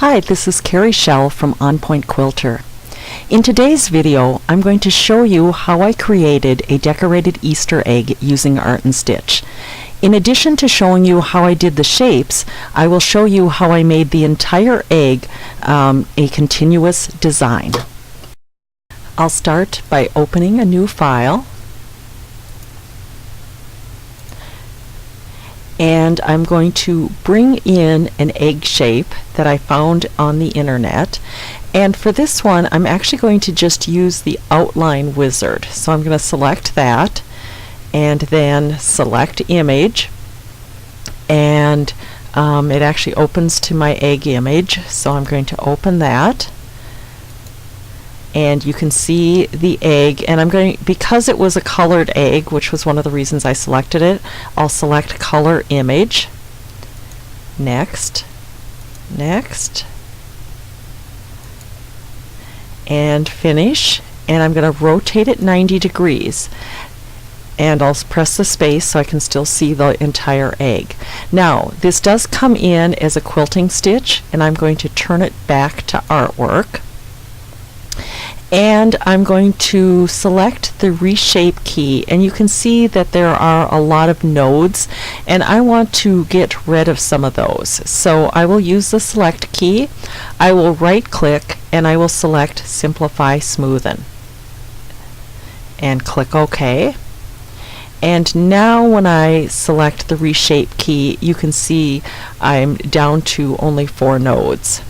Hi, this is Carrie Schell from On Point Quilter. In today's video, I'm going to show you how I created a decorated Easter egg using Art and Stitch. In addition to showing you how I did the shapes, I will show you how I made the entire egg a continuous design. I'll start by opening a new file. And I'm going to bring in an egg shape that I found on the internet, and for this one I'm actually going to just use the outline wizard. So I'm going to select that and then select image, and it actually opens to my egg image, so I'm going to open that. And you can see the egg, and I'm going, because it was a colored egg, which was one of the reasons I selected it, I'll select color image, next, next, and finish, and I'm going to rotate it 90 degrees. And I'll press the space so I can still see the entire egg. Now, this does come in as a quilting stitch, and I'm going to turn it back to artwork. And I'm going to select the reshape key, and you can see that there are a lot of nodes, and I want to get rid of some of those. So I will use the select key, I will right click, and I will select simplify smoothen and click OK. And now when I select the reshape key, you can see I'm down to only 4 nodes.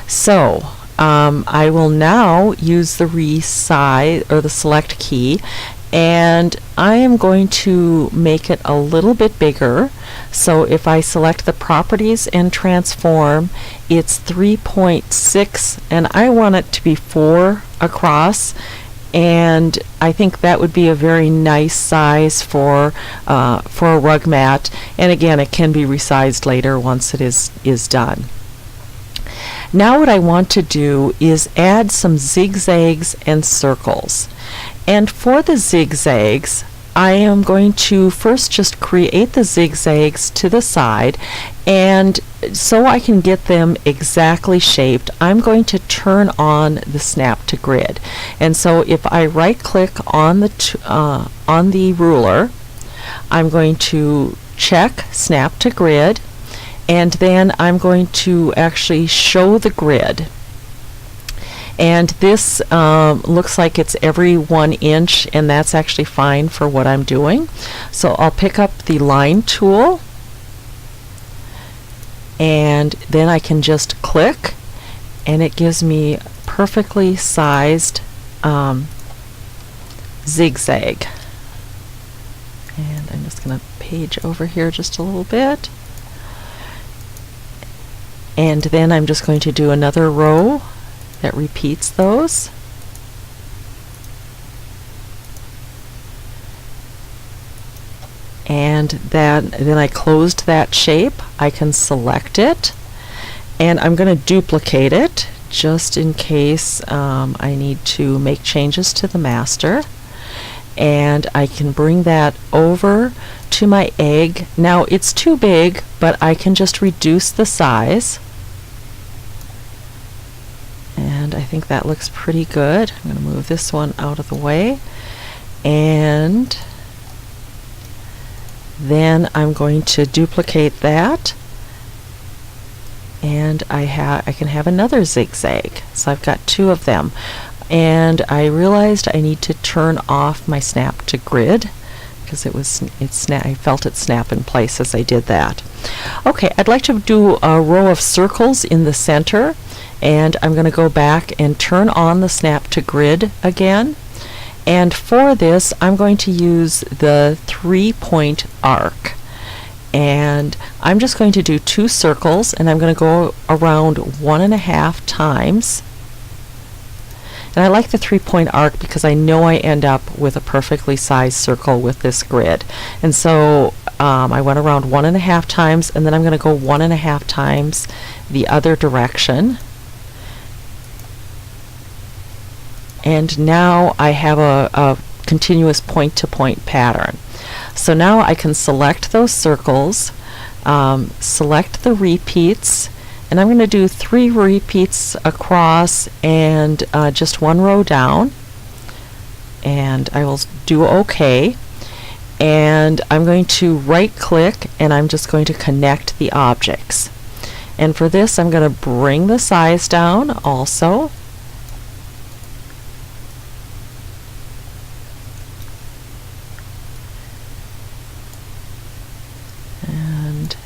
So I will now use the resize or the select key, and I am going to make it a little bit bigger. So if I select the properties and transform, it's 3.6, and I want it to be 4 across, and I think that would be a very nice size for a rug mat. And again, it can be resized later once it is done. Now what I want to do is add some zigzags and circles. And for the zigzags, I am going to first just create the zigzags to the side, and so I can get them exactly shaped, I'm going to turn on the snap to grid. And so if I right click on the ruler, I'm going to check snap to grid, and then I'm going to actually show the grid. And this looks like it's every 1 inch, and that's actually fine for what I'm doing. So I'll pick up the line tool, and then I can just click, and it gives me perfectly sized zigzag. And I'm just going to page over here just a little bit. And then I'm just going to do another row that repeats those. And then I closed that shape. I can select it, and I'm going to duplicate it just in case I need to make changes to the master. And I can bring that over to my egg. Now it's too big, but I can just reduce the size. And I think that looks pretty good. I'm going to move this one out of the way, and then I'm going to duplicate that, and I can have another zigzag. So I've got 2 of them, and I realized I need to turn off my snap to grid because I felt it snap in place as I did that. Okay, I'd like to do a row of circles in the center, and I'm going to go back and turn on the snap to grid again. And for this, I'm going to use the 3-point arc. And I'm just going to do 2 circles, and I'm going to go around 1.5 times. And I like the 3-point arc because I know I end up with a perfectly sized circle with this grid. And so I went around 1.5 times, and then I'm going to go 1.5 times the other direction. And now I have a continuous point-to-point pattern. So now I can select those circles, select the repeats, And I'm going to do 3 repeats across and just 1 row down. And I will do OK. And I'm going to right click and I'm just going to connect the objects. And for this I'm going to bring the size down also. And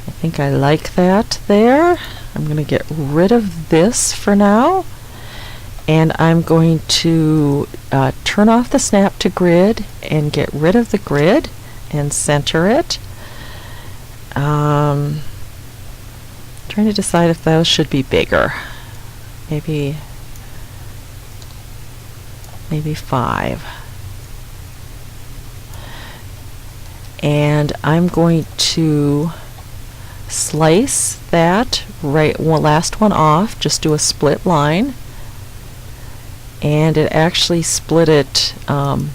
I think I like that there. I'm going to get rid of this for now. And I'm going to turn off the snap to grid and get rid of the grid and center it. Trying to decide if those should be bigger. Maybe 5. And I'm going to slice that last one off, just do a split line. And it actually split it. I'm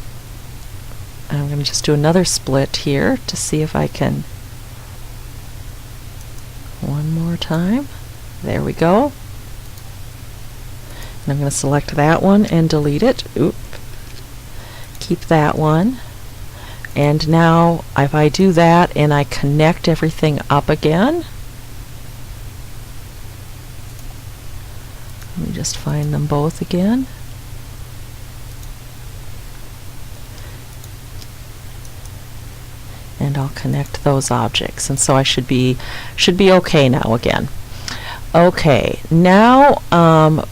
going to just do another split here to see if I can. One more time. There we go. And I'm going to select that one and delete it. Oop. Keep that one. And now if I do that and I connect everything up again, let me just find them both again. And I'll connect those objects, and so I should be okay now again. Okay, now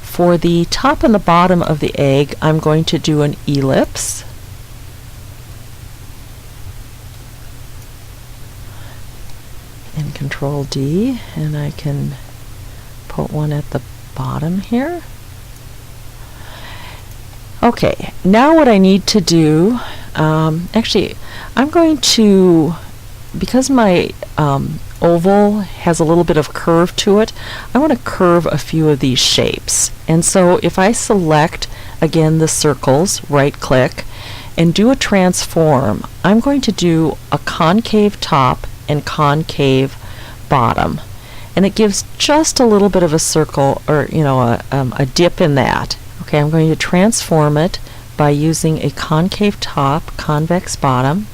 for the top and the bottom of the egg, I'm going to do an ellipse. And Control D, and I can put one at the bottom here. Okay, now what I need to do, actually, I'm going to, because my oval has a little bit of curve to it, I want to curve a few of these shapes. And so if I select, again, the circles, right-click, and do a transform, I'm going to do a concave top and concave bottom. And it gives just a little bit of a circle, or a dip in that. Okay, I'm going to transform it by using a concave top, convex bottom,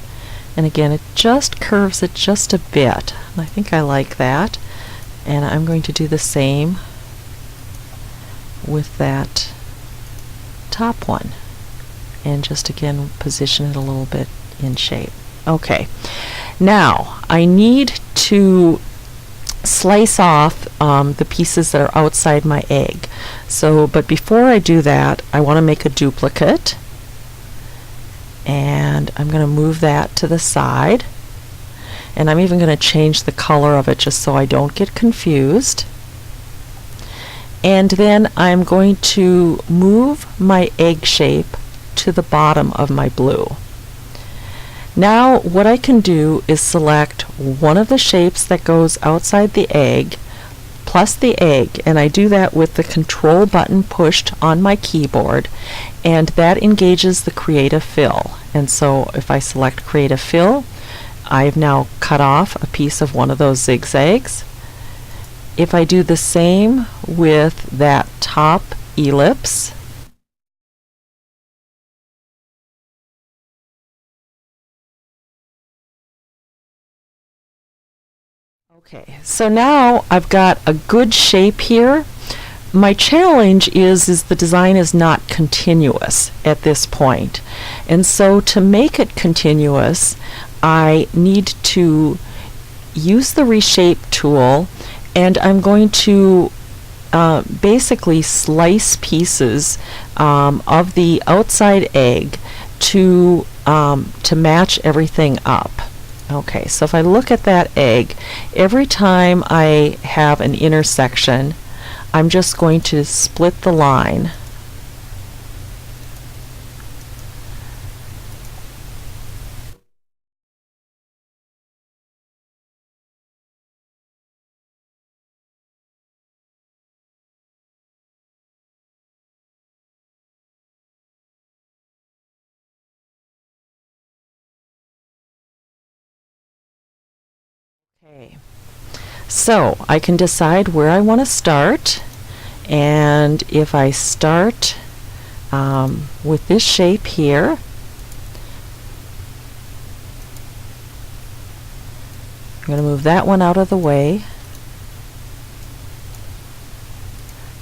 and again it just curves it just a bit. I think I like that, and I'm going to do the same with that top one, and just again position it a little bit in shape. Okay, now I need to slice off the pieces that are outside my egg. But before I do that, I want to make a duplicate, and I'm going to move that to the side, and I'm even going to change the color of it just so I don't get confused. And then I'm going to move my egg shape to the bottom of my blue. Now what I can do is select one of the shapes that goes outside the egg plus the egg, and I do that with the Control button pushed on my keyboard, and that engages the Create a Fill. And so if I select Create a Fill, I've now cut off a piece of one of those zigzags. If I do the same with that top ellipse, okay, so now I've got a good shape here. My challenge is the design is not continuous at this point. And so to make it continuous, I need to use the Reshape tool, and I'm going to basically slice pieces of the outside egg to match everything up. Okay, so if I look at that egg, every time I have an intersection, I'm just going to split the line. Okay. So I can decide where I want to start, and if I start with this shape here, I'm going to move that one out of the way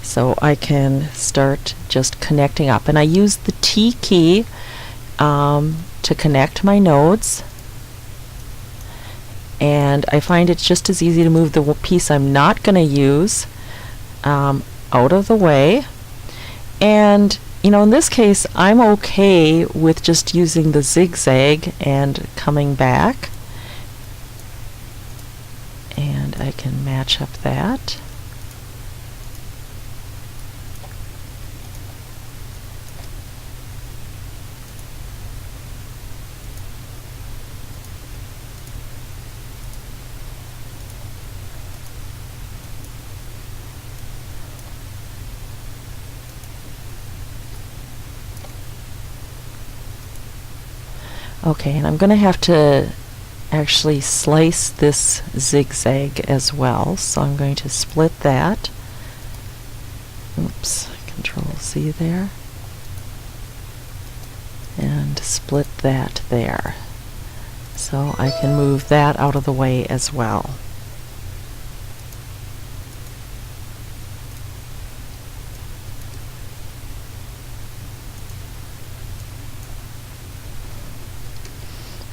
so I can start just connecting up. And I use the T key to connect my nodes. And I find it's just as easy to move the piece I'm not going to use out of the way. And you know, in this case, I'm okay with just using the zigzag and coming back. And I can match up that. Okay, and I'm going to have to actually slice this zigzag as well, so I'm going to split that. Oops, Control C there. And split that there. So I can move that out of the way as well.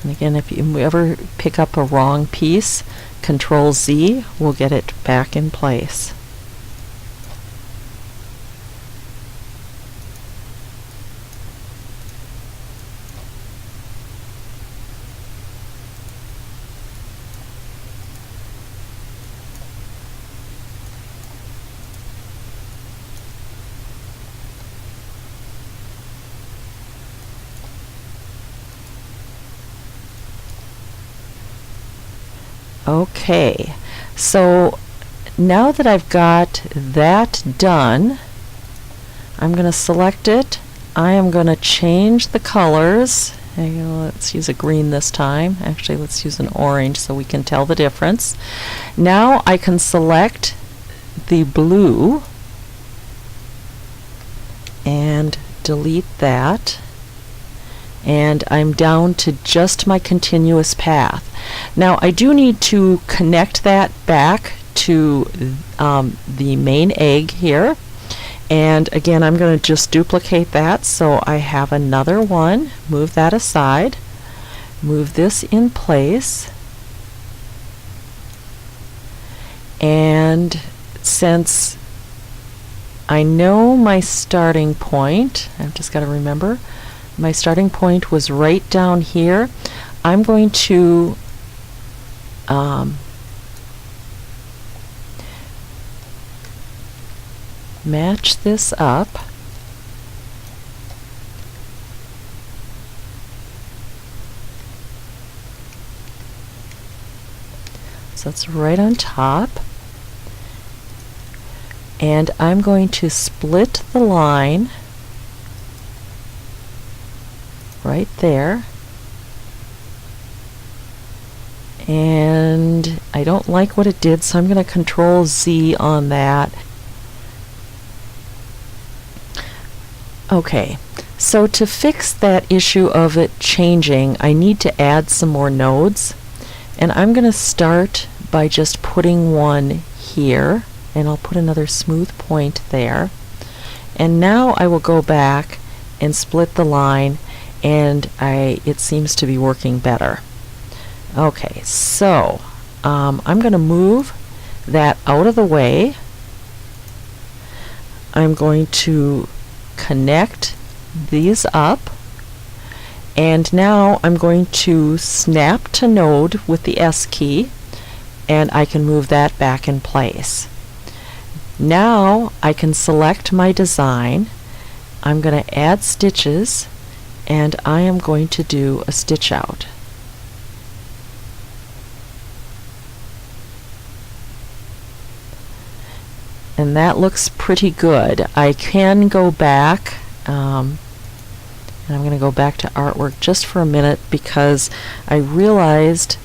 And again, if you ever pick up a wrong piece, Control Z will get it back in place. Okay, so now that I've got that done, I'm going to select it. I am going to change the colors. Let's use a green this time. Actually, let's use an orange so we can tell the difference. Now I can select the blue and delete that. And I'm down to just my continuous path. Now I do need to connect that back to the main egg here, and again I'm going to just duplicate that so I have another one. Move that aside, move this in place, and since I know my starting point, I've just got to remember my starting point was right down here. I'm going to match this up. So it's right on top. And I'm going to split the line right there, and I don't like what it did, so I'm going to Control Z on that. Okay, so to fix that issue of it changing, I need to add some more nodes, and I'm going to start by just putting one here, and I'll put another smooth point there, and now I will go back and split the line, and it seems to be working better. Okay, so I'm going to move that out of the way. I'm going to connect these up, and now I'm going to snap to node with the S key, and I can move that back in place. Now I can select my design. I'm going to add stitches, and I am going to do a stitch out. And that looks pretty good. I can go back, and I'm going to go back to artwork just for a minute because I realized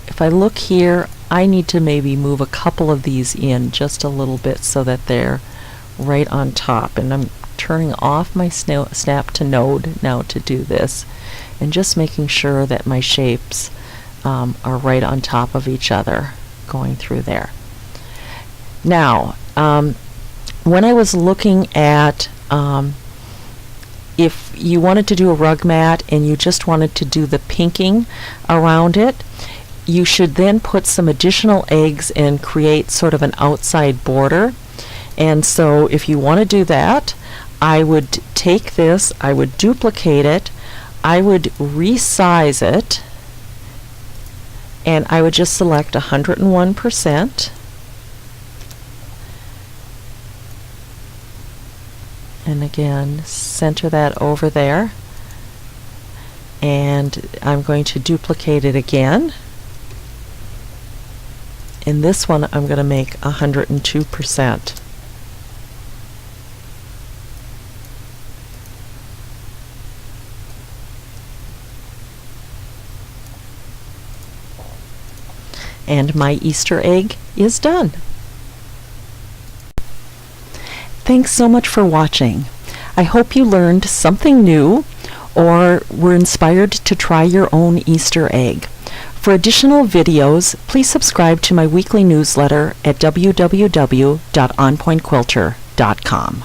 if I look here, I need to maybe move a couple of these in just a little bit so that they're right on top. And I'm turning off my snap to node now to do this, and just making sure that my shapes are right on top of each other going through there. Now, when I was looking at if you wanted to do a rug mat and you just wanted to do the pinking around it, you should then put some additional eggs and create sort of an outside border. And so if you want to do that, I would take this, I would duplicate it, I would resize it, and I would just select 101%. And again, center that over there. And I'm going to duplicate it again. In this one, I'm going to make 102%. And my Easter egg is done. Thanks so much for watching. I hope you learned something new or were inspired to try your own Easter egg. For additional videos, please subscribe to my weekly newsletter at www.onpointquilter.com.